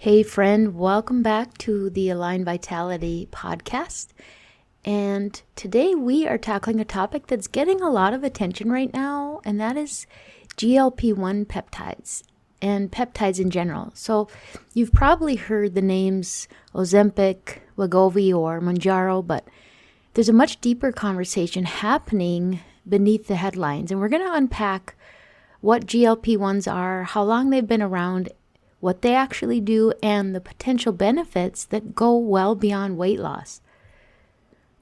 Hey friend, welcome back to the Align Vitality podcast. And today we are tackling a topic that's getting a lot of attention right now, and that is GLP-1 peptides and peptides in general. So you've probably heard the names Ozempic, Wegovy, or Mounjaro, but there's a much deeper conversation happening beneath the headlines. And we're going to unpack what GLP-1s are, how long they've been around, what they actually do, and the potential benefits that go well beyond weight loss.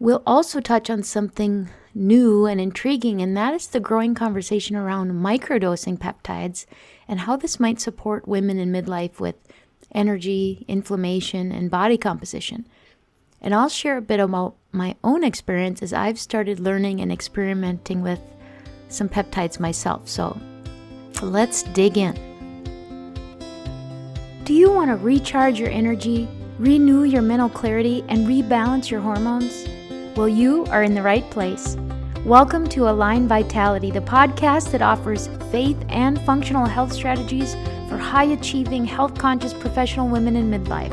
We'll also touch on something new and intriguing, and that is the growing conversation around microdosing peptides and how this might support women in midlife with energy, inflammation, and body composition. And I'll share a bit about my own experience as I've started learning and experimenting with some peptides myself. So let's dig in. Do you want to recharge your energy, renew your mental clarity, and rebalance your hormones? Well, you are in the right place. Welcome to Align Vitality, the podcast that offers faith and functional health strategies for high-achieving, health-conscious professional women in midlife.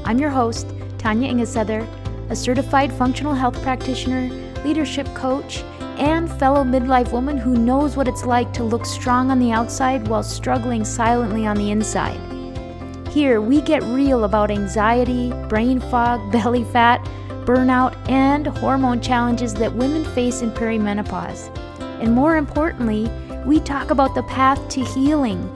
I'm your host, Tanya, a certified functional health practitioner, leadership coach, and fellow midlife woman who knows what it's like to look strong on the outside while struggling silently on the inside. Here, we get real about anxiety, brain fog, belly fat, burnout, and hormone challenges that women face in perimenopause. And more importantly, we talk about the path to healing.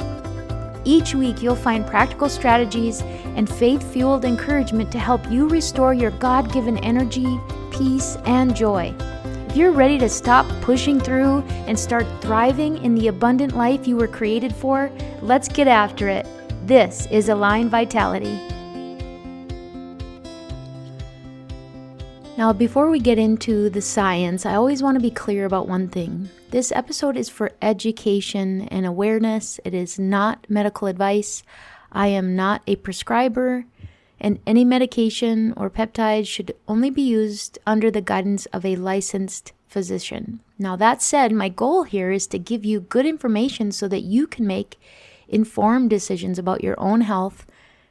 Each week, you'll find practical strategies and faith-fueled encouragement to help you restore your God-given energy, peace, and joy. If you're ready to stop pushing through and start thriving in the abundant life you were created for, let's get after it. This is Align Vitality. Now, before we get into the science, I always want to be clear about one thing. This episode is for education and awareness. It is not medical advice. I am not a prescriber, and any medication or peptide should only be used under the guidance of a licensed physician. Now, that said, my goal here is to give you good information so that you can make informed decisions about your own health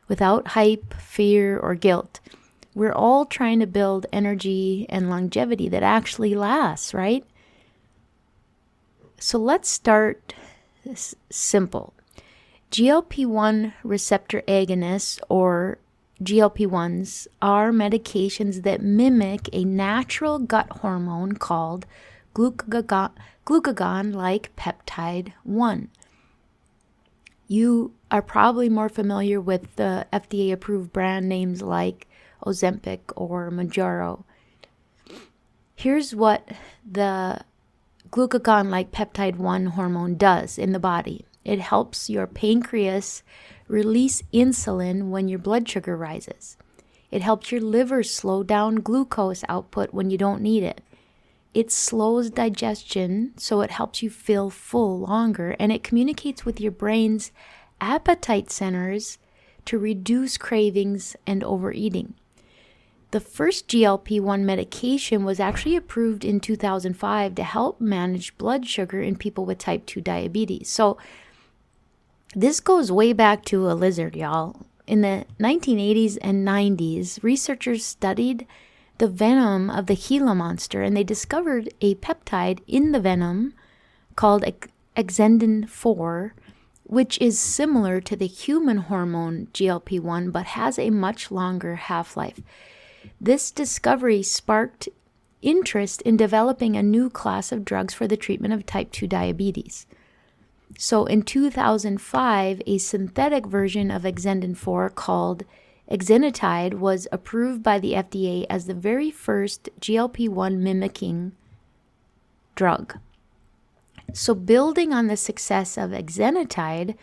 without hype, fear, or guilt. We're all trying to build energy and longevity that actually lasts, right? So let's start simple. GLP-1 receptor agonists, or GLP-1s, are medications that mimic a natural gut hormone called glucagon-like peptide 1. You are probably more familiar with the FDA-approved brand names like Ozempic or Mounjaro. Here's what the glucagon-like peptide 1 hormone does in the body. It helps your pancreas release insulin when your blood sugar rises. It helps your liver slow down glucose output when you don't need it. It slows digestion, so it helps you feel full longer, and it communicates with your brain's appetite centers to reduce cravings and overeating. The first GLP-1 medication was actually approved in 2005 to help manage blood sugar in people with type 2 diabetes. So this goes way back to a lizard, y'all. In the 1980s and 90s, researchers studied the venom of the Gila monster, and they discovered a peptide in the venom called exendin 4, which is similar to the human hormone GLP-1 but has a much longer half-life. This discovery sparked interest in developing a new class of drugs for the treatment of type 2 diabetes. So in 2005, a synthetic version of exendin 4 called exenatide was approved by the FDA as the very first GLP-1 mimicking drug. So building on the success of exenatide,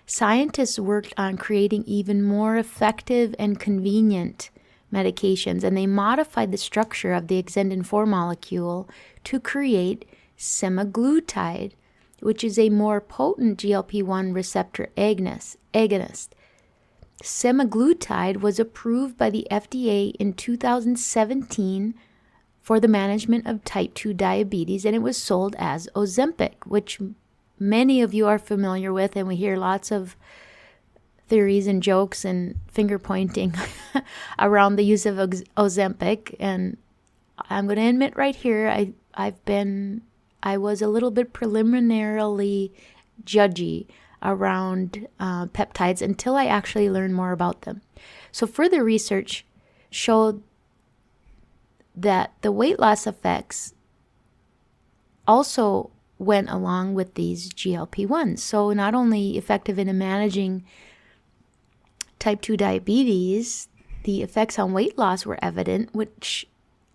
scientists worked on creating even more effective and convenient medications, and they modified the structure of the exendin 4 molecule to create semaglutide, which is a more potent GLP-1 receptor agonist. Semaglutide was approved by the FDA in 2017 for the management of type 2 diabetes, and it was sold as Ozempic, which many of you are familiar with, and we hear lots of theories and jokes and finger pointing around the use of Ozempic. And I'm going to admit right here, I was a little bit preliminarily judgy around peptides until I actually learned more about them. So further research showed that the weight loss effects also went along with these GLP-1s. So not only effective in managing type 2 diabetes, the effects on weight loss were evident, which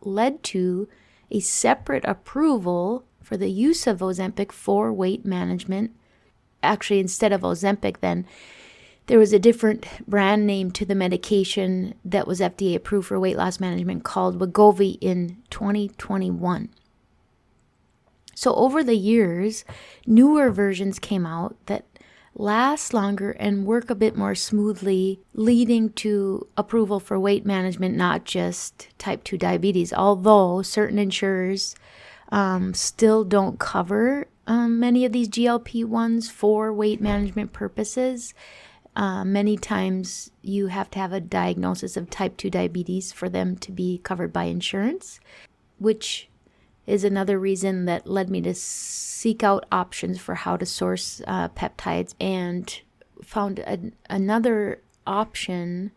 led to a separate approval for the use of Ozempic for weight management. Actually, instead of Ozempic, then there was a different brand name to the medication that was FDA approved for weight loss management called Wegovy in 2021. So over the years, newer versions came out that last longer and work a bit more smoothly, leading to approval for weight management, not just type 2 diabetes, although certain insurers still don't cover many of these GLP-1s for weight management purposes. Many times you have to have a diagnosis of type 2 diabetes for them to be covered by insurance, which is another reason that led me to seek out options for how to source peptides, and found another option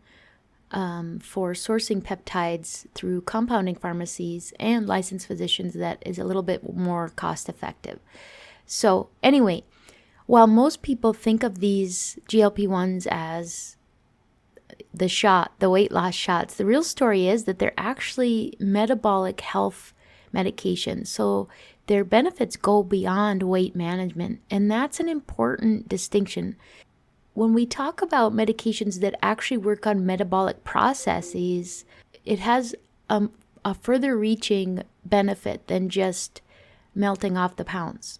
for sourcing peptides through compounding pharmacies and licensed physicians that is a little bit more cost effective. So anyway, while most people think of these GLP-1s as the weight loss shots, the real story is that they're actually metabolic health medications. So their benefits go beyond weight management. And that's an important distinction. When we talk about medications that actually work on metabolic processes, it has a further reaching benefit than just melting off the pounds.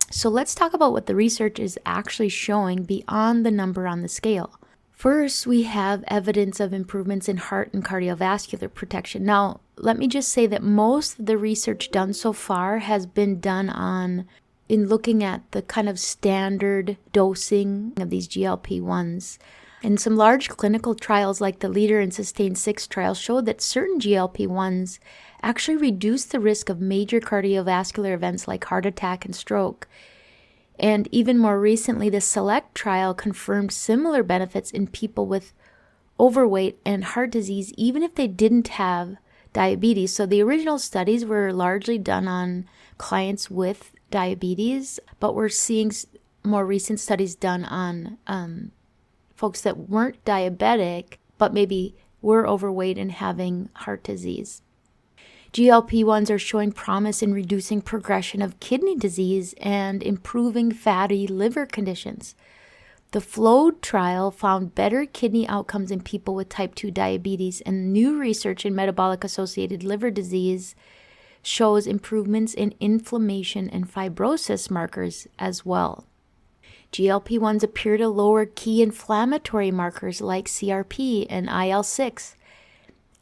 So let's talk about what the research is actually showing beyond the number on the scale. First, we have evidence of improvements in heart and cardiovascular protection. Now, let me just say that most of the research done so far has been done in looking at the kind of standard dosing of these GLP-1s. And some large clinical trials like the LEADER and SUSTAIN 6 trials showed that certain GLP-1s actually reduce the risk of major cardiovascular events like heart attack and stroke. And even more recently, the SELECT trial confirmed similar benefits in people with overweight and heart disease, even if they didn't have diabetes. So the original studies were largely done on clients with diabetes, but we're seeing more recent studies done on folks that weren't diabetic, but maybe were overweight and having heart disease. GLP-1s are showing promise in reducing progression of kidney disease and improving fatty liver conditions. The FLOAD trial found better kidney outcomes in people with type 2 diabetes, and new research in metabolic-associated liver disease shows improvements in inflammation and fibrosis markers as well. GLP-1s appear to lower key inflammatory markers like CRP and IL-6.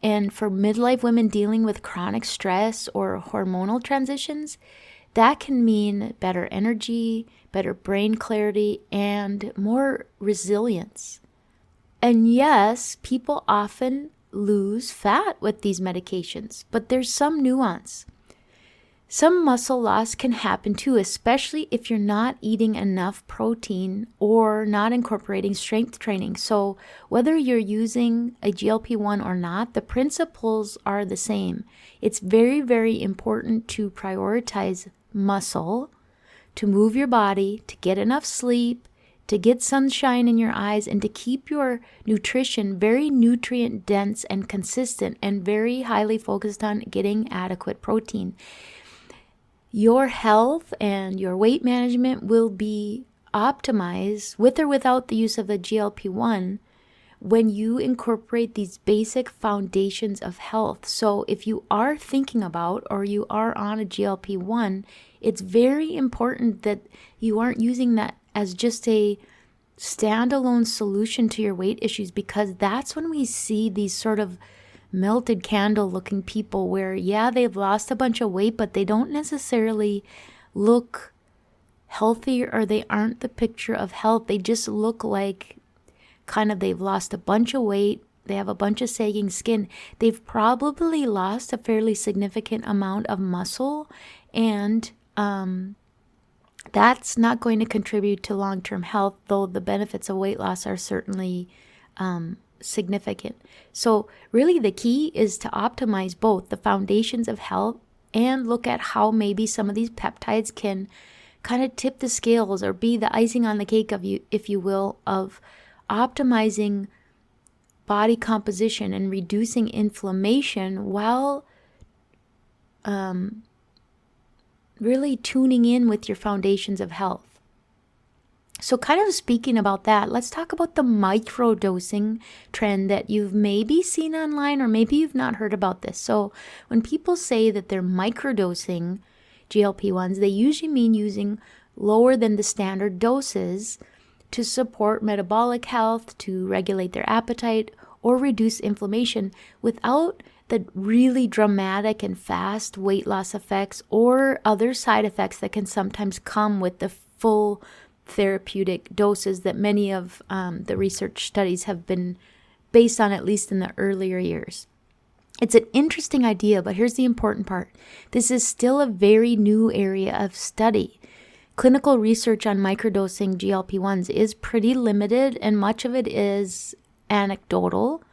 And for midlife women dealing with chronic stress or hormonal transitions, that can mean better energy, better brain clarity, and more resilience. And yes, people often lose fat with these medications, but there's some nuance. Some muscle loss can happen too, especially if you're not eating enough protein or not incorporating strength training. So whether you're using a GLP-1 or not, the principles are the same. It's very, very important to prioritize muscle, to move your body, to get enough sleep, to get sunshine in your eyes, and to keep your nutrition very nutrient dense and consistent and very highly focused on getting adequate protein. Your health and your weight management will be optimized with or without the use of the GLP-1 when you incorporate these basic foundations of health. So if you are thinking about or you are on a GLP-1, it's very important that you aren't using that as just a standalone solution to your weight issues, because that's when we see these sort of melted candle looking people where, yeah, they've lost a bunch of weight, but they don't necessarily look healthy, or they aren't the picture of health. They just look like they've lost a bunch of weight, they have a bunch of sagging skin, they've probably lost a fairly significant amount of muscle, and that's not going to contribute to long-term health, though the benefits of weight loss are certainly significant. So really the key is to optimize both the foundations of health and look at how maybe some of these peptides can kind of tip the scales or be the icing on the cake of you, if you will, of optimizing body composition and reducing inflammation while really tuning in with your foundations of health. So kind of speaking about that, let's talk about the microdosing trend that you've maybe seen online, or maybe you've not heard about this. So when people say that they're microdosing GLP-1s, they usually mean using lower than the standard doses to support metabolic health, to regulate their appetite, or reduce inflammation without the really dramatic and fast weight loss effects or other side effects that can sometimes come with the full therapeutic doses that many of the research studies have been based on, at least in the earlier years. It's an interesting idea, but here's the important part. This is still a very new area of study. Clinical research on microdosing GLP-1s is pretty limited, and much of it is anecdotal.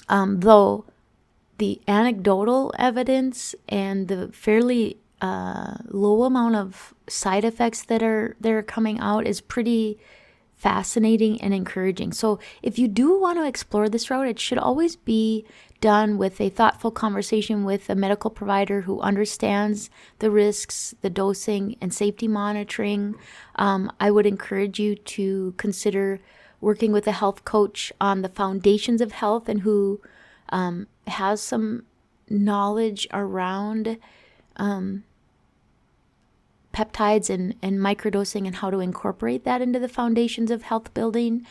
Though the anecdotal evidence and the fairly low amount of side effects that are coming out is pretty fascinating and encouraging. So if you do want to explore this route, it should always be done with a thoughtful conversation with a medical provider who understands the risks, the dosing, and safety monitoring. I would encourage you to consider working with a health coach on the foundations of health and who has some knowledge around peptides and microdosing and how to incorporate that into the foundations of health building.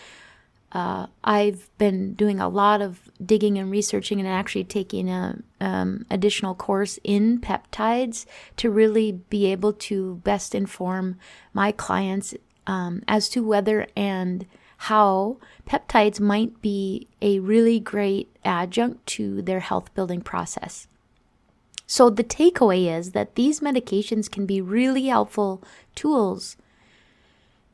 I've been doing a lot of digging and researching and actually taking a additional course in peptides to really be able to best inform my clients as to whether and how peptides might be a really great adjunct to their health building process. So the takeaway is that these medications can be really helpful tools.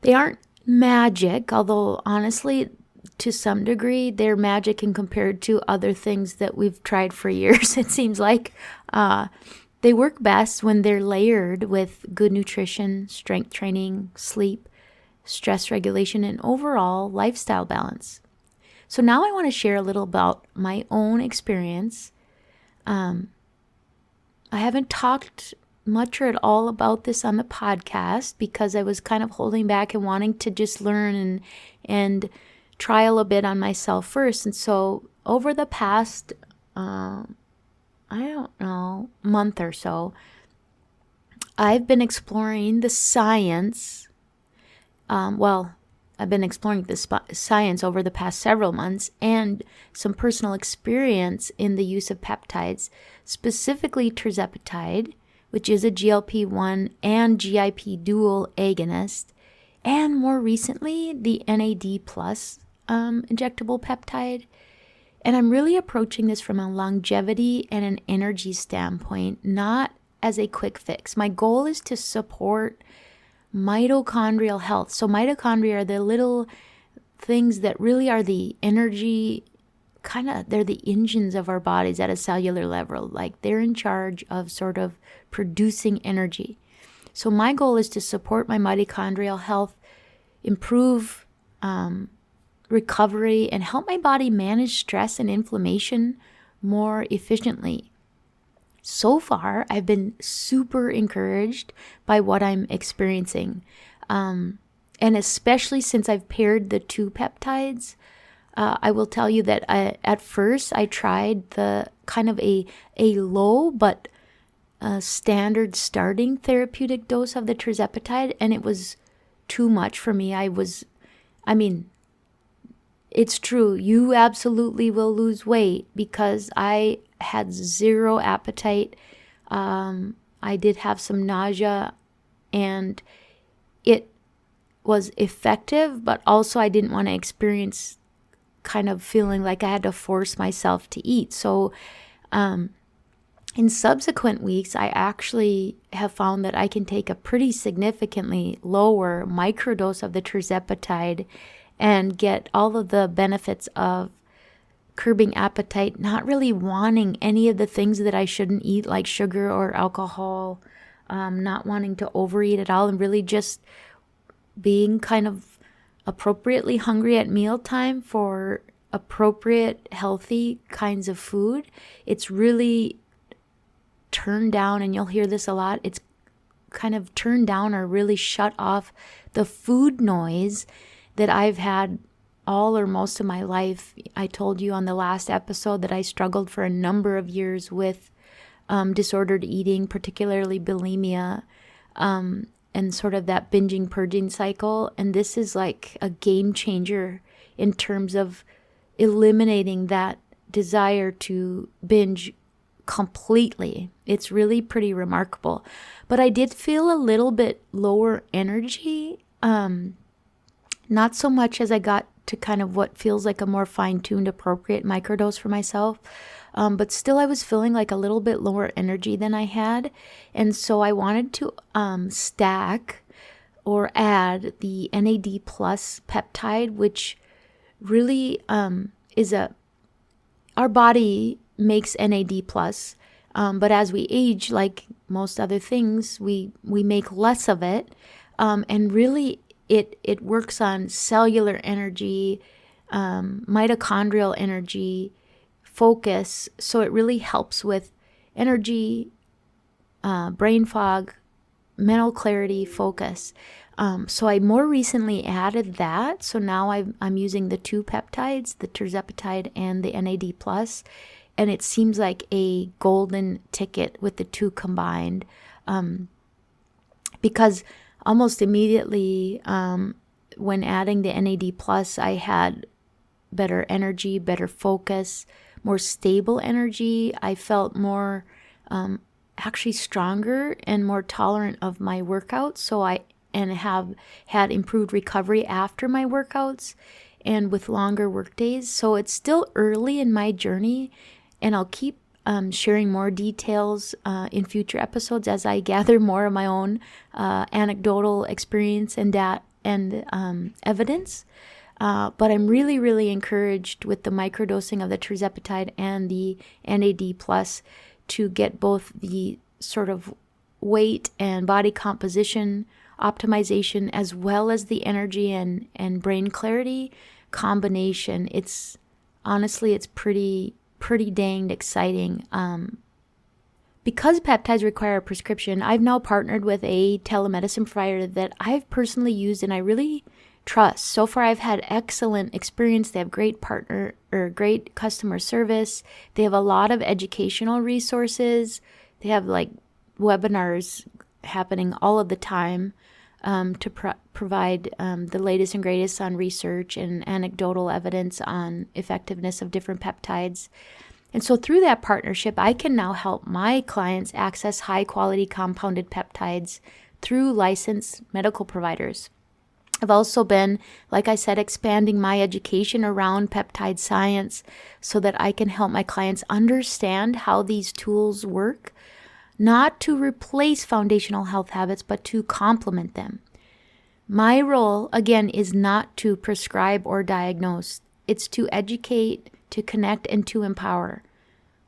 They aren't magic, although honestly, to some degree, they're magic in compared to other things that we've tried for years. It seems like they work best when they're layered with good nutrition, strength training, sleep, stress regulation, and overall lifestyle balance. So now I want to share a little about my own experience. I haven't talked much or at all about this on the podcast because I was kind of holding back and wanting to just learn and trial a bit on myself first. And so over the past, month or so, I've been exploring the science. I've been exploring this science over the past several months and some personal experience in the use of peptides, specifically tirzepatide, which is a GLP-1 and GIP dual agonist, and more recently, the NAD plus injectable peptide. And I'm really approaching this from a longevity and an energy standpoint, not as a quick fix. My goal is to support mitochondrial health. So mitochondria are the little things that really are the energy, they're the engines of our bodies at a cellular level. Like they're in charge of sort of producing energy. So my goal is to support my mitochondrial health, improve recovery, and help my body manage stress and inflammation more efficiently. So far, I've been super encouraged by what I'm experiencing. And especially since I've paired the two peptides, I will tell you that at first I tried the kind of a low but standard starting therapeutic dose of the tirzepatide, and it was too much for me. It's true. You absolutely will lose weight because I had zero appetite. I did have some nausea, and was effective, but also I didn't want to experience kind of feeling like I had to force myself to eat. So in subsequent weeks, I actually have found that I can take a pretty significantly lower microdose of the tirzepatide and get all of the benefits of curbing appetite, not really wanting any of the things that I shouldn't eat, like sugar or alcohol, not wanting to overeat at all, and really just being kind of appropriately hungry at mealtime for appropriate, healthy kinds of food. It's really turned down, and you'll hear this a lot, it's kind of turned down or really shut off the food noise that I've had all or most of my life. I told you on the last episode that I struggled for a number of years with disordered eating, particularly bulimia, and sort of that binging purging cycle. And this is like a game changer in terms of eliminating that desire to binge completely. It's really pretty remarkable. But I did feel a little bit lower energy, not so much as I got to kind of what feels like a more fine-tuned, appropriate microdose for myself. But still, I was feeling like a little bit lower energy than I had. And so I wanted to stack or add the NAD plus peptide, which really our body makes NAD plus. But as we age, like most other things, we make less of it. And really, it works on cellular energy, mitochondrial energy, focus. So it really helps with energy, brain fog, mental clarity, focus. So I more recently added that. So now I'm using the two peptides, the tirzepatide and the NAD plus, and it seems like a golden ticket with the two combined, because almost immediately when adding the NAD plus, I had better energy, better focus, more stable energy. I felt more actually stronger and more tolerant of my workouts. And have had improved recovery after my workouts and with longer work days. So it's still early in my journey, and I'll keep sharing more details in future episodes as I gather more of my own anecdotal experience and evidence. But I'm really, really encouraged with the microdosing of the tirzepatide and the NAD plus to get both the sort of weight and body composition optimization as well as the energy and brain clarity combination. It's pretty danged exciting. Because peptides require a prescription, I've now partnered with a telemedicine provider that I've personally used and I really trust. So far, I've had excellent experience. They have great customer service. They have a lot of educational resources. They have like webinars happening all of the time to provide the latest and greatest on research and anecdotal evidence on effectiveness of different peptides. And so through that partnership, I can now help my clients access high-quality compounded peptides through licensed medical providers. I've also been, like I said, expanding my education around peptide science so that I can help my clients understand how these tools work, not to replace foundational health habits, but to complement them. My role, again, is not to prescribe or diagnose. It's to educate, to connect, and to empower.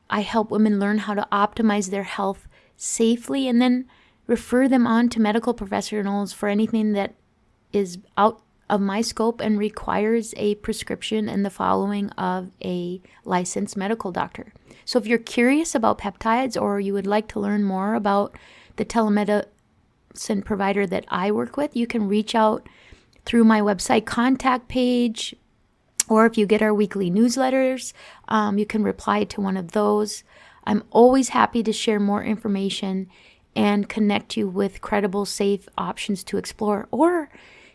I help women learn how to optimize their health safely and then refer them on to medical professionals for anything that is out of my scope and requires a prescription and the following of a licensed medical doctor. So if you're curious about peptides or you would like to learn more about the telemedicine provider that I work with, you can reach out through my website contact page, or if you get our weekly newsletters, you can reply to one of those. I'm always happy to share more information and connect you with credible, safe options to explore. Or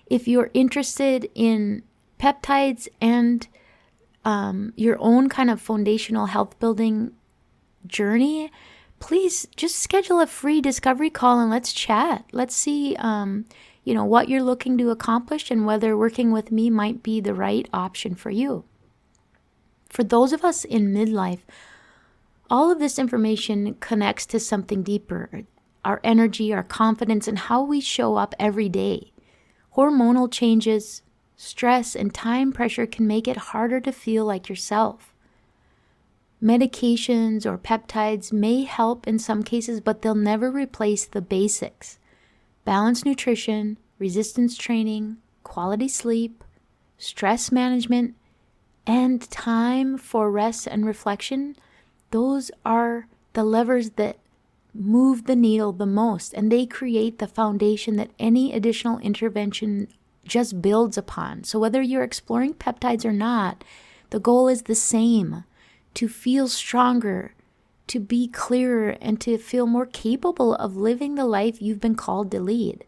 if you're interested in peptides and your own kind of foundational health building journey, please just schedule a free discovery call and let's chat. Let's see, what you're looking to accomplish and whether working with me might be the right option for you. For those of us in midlife, all of this information connects to something deeper, our energy, our confidence, and how we show up every day. Hormonal changes, stress, and time pressure can make it harder to feel like yourself. Medications or peptides may help in some cases, but they'll never replace the basics. Balanced nutrition, resistance training, quality sleep, stress management, and time for rest and reflection. Those are the levers that move the needle the most, and they create the foundation that any additional intervention just builds upon. So whether you're exploring peptides or not, the goal is the same: to feel stronger, to be clearer, and to feel more capable of living the life you've been called to lead.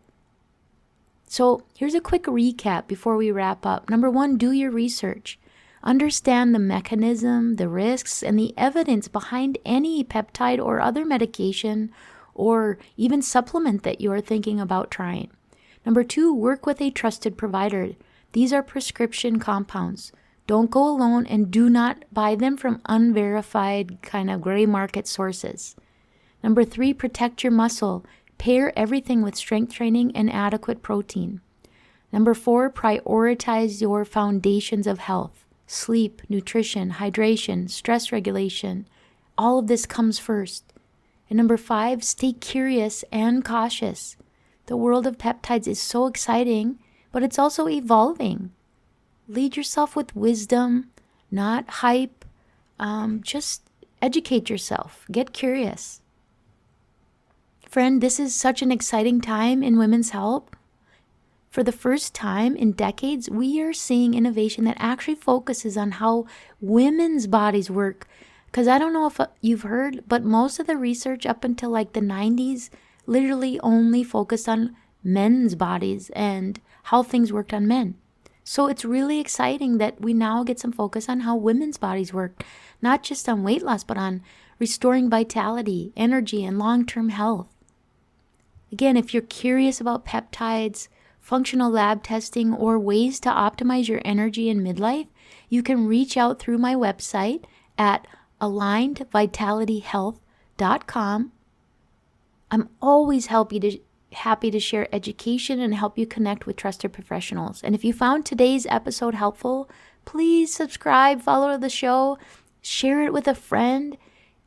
So here's a quick recap before we wrap up. Number 1, do your research. Understand the mechanism, the risks, and the evidence behind any peptide or other medication or even supplement that you're thinking about trying. Number 2, work with a trusted provider. These are prescription compounds. Don't go alone, and do not buy them from unverified kind of gray market sources. Number 3, protect your muscle. Pair everything with strength training and adequate protein. Number 4, prioritize your foundations of health. Sleep, nutrition, hydration, stress regulation. All of this comes first. And number 5, stay curious and cautious. The world of peptides is so exciting, but it's also evolving. Lead yourself with wisdom, not hype. Just educate yourself. Get curious. Friend, this is such an exciting time in women's health. For the first time in decades, we are seeing innovation that actually focuses on how women's bodies work. Because I don't know if you've heard, but most of the research up until like the 90s literally only focused on men's bodies and how things worked on men. So it's really exciting that we now get some focus on how women's bodies work, not just on weight loss, but on restoring vitality, energy, and long-term health. Again, if you're curious about peptides, functional lab testing, or ways to optimize your energy in midlife, you can reach out through my website at alignedvitalityhealth.com. I'm always happy to share education and help you connect with trusted professionals. And if you found today's episode helpful, please subscribe, follow the show, share it with a friend,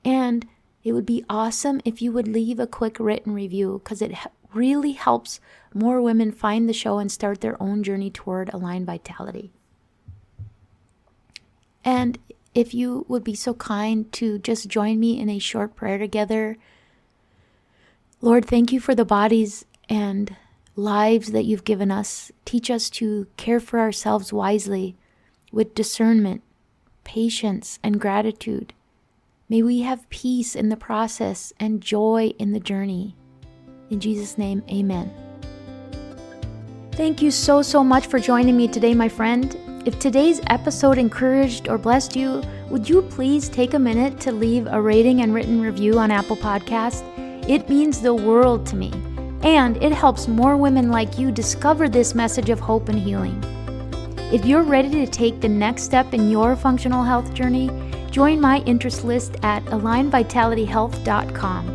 and it would be awesome if you would leave a quick written review, because it really helps more women find the show and start their own journey toward aligned vitality. And if you would be so kind to just join me in a short prayer together. Lord, thank you for the bodies and lives that you've given us. Teach us to care for ourselves wisely with discernment, patience, and gratitude. May we have peace in the process and joy in the journey. In Jesus' name, amen. Thank you so much for joining me today, my friend. If today's episode encouraged or blessed you, would you please take a minute to leave a rating and written review on Apple Podcasts? It means the world to me, and it helps more women like you discover this message of hope and healing. If you're ready to take the next step in your functional health journey, join my interest list at alignedvitalityhealth.com.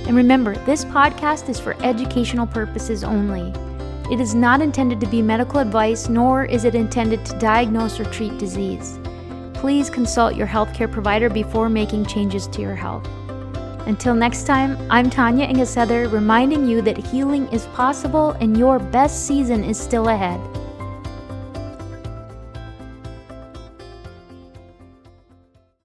And remember, this podcast is for educational purposes only. It is not intended to be medical advice, nor is it intended to diagnose or treat disease. Please consult your healthcare provider before making changes to your health. Until next time, I'm Tanya Ingesether, reminding you that healing is possible and your best season is still ahead.